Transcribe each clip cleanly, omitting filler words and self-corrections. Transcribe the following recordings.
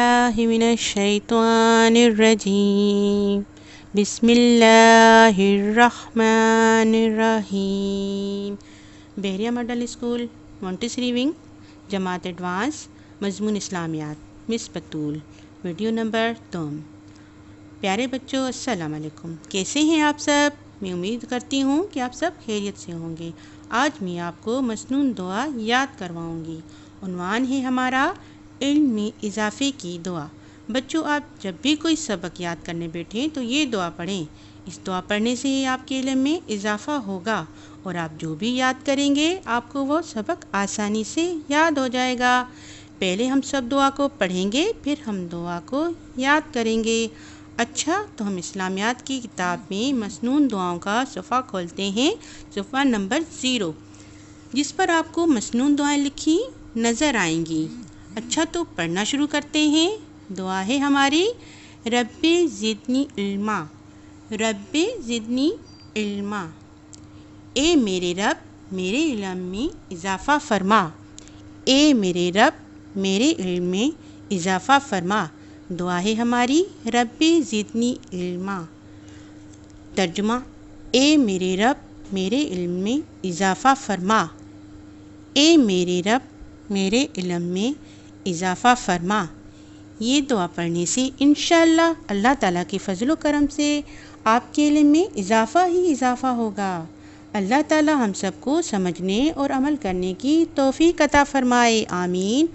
बिस्मिल्लाहि मिनश्शैतानिर्रजीम बिस्मिल्लाहिर्रहमानिर्रहीम। Bahria model school Montessori wing जमात एडवांस मजमून इस्लामियात मिस बतूल। Video number 2। प्यारे बच्चों अस्सलाम वालेकुम, कैसे हैं आप सब? मैं उम्मीद करती हूँ कि आप सब खैरियत से होंगे। आज मैं आपको मसनून दुआ याद करवाऊँगी। उन्वान है हमारा इल्म में इजाफ़े की दुआ। बच्चों, आप जब भी कोई सबक याद करने बैठें तो ये दुआ पढ़ें। इस दुआ पढ़ने से ही आपके इल्म में इजाफ़ा होगा और आप जो भी याद करेंगे आपको वो सबक आसानी से याद हो जाएगा। पहले हम सब दुआ को पढ़ेंगे, फिर हम दुआ को याद करेंगे। अच्छा, तो हम इस्लामियात की किताब में मसनून दुआओं का सफ़ा खोलते हैं, सफ़ा नंबर 0, जिस पर आपको मसनून दुआएं लिखी नज़र आएंगी। अच्छा, तो पढ़ना शुरू करते हैं। दुआ है हमारी, रब्बे ज़िदनी इल्मा, रब्बे ज़िदनी इल्मा। ए मेरे रब, मेरे इल्म में इजाफ़ा फरमा। ए मेरे रब, मेरे इल्म में इजाफ़ा फरमा। दुआ है हमारी, रब्बे ज़िदनी इल्मा। तर्जुमा, ए मेरे रब, मेरे इल्म में इजाफ़ा फरमा। ए मेरे रब, मेरे इल्म में इजाफ़ा फरमा। ये दुआ पढ़ने से इंशाअल्लाह अल्लाह ताला के फ़ज़ल व करम से आपके इल्म में इजाफ़ा ही इजाफ़ा होगा। अल्लाह ताला हम सबको समझने और अमल करने की तौफ़ीक़ अता फ़रमाए। आमीन।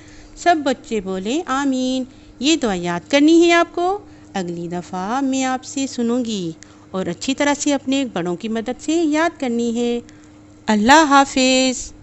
सब बच्चे बोले आमीन। ये दुआ याद करनी है आपको। अगली दफ़ा मैं आपसे सुनूंगी और अच्छी तरह से अपने बड़ों की मदद से याद करनी है। अल्लाह हाफ़िज़।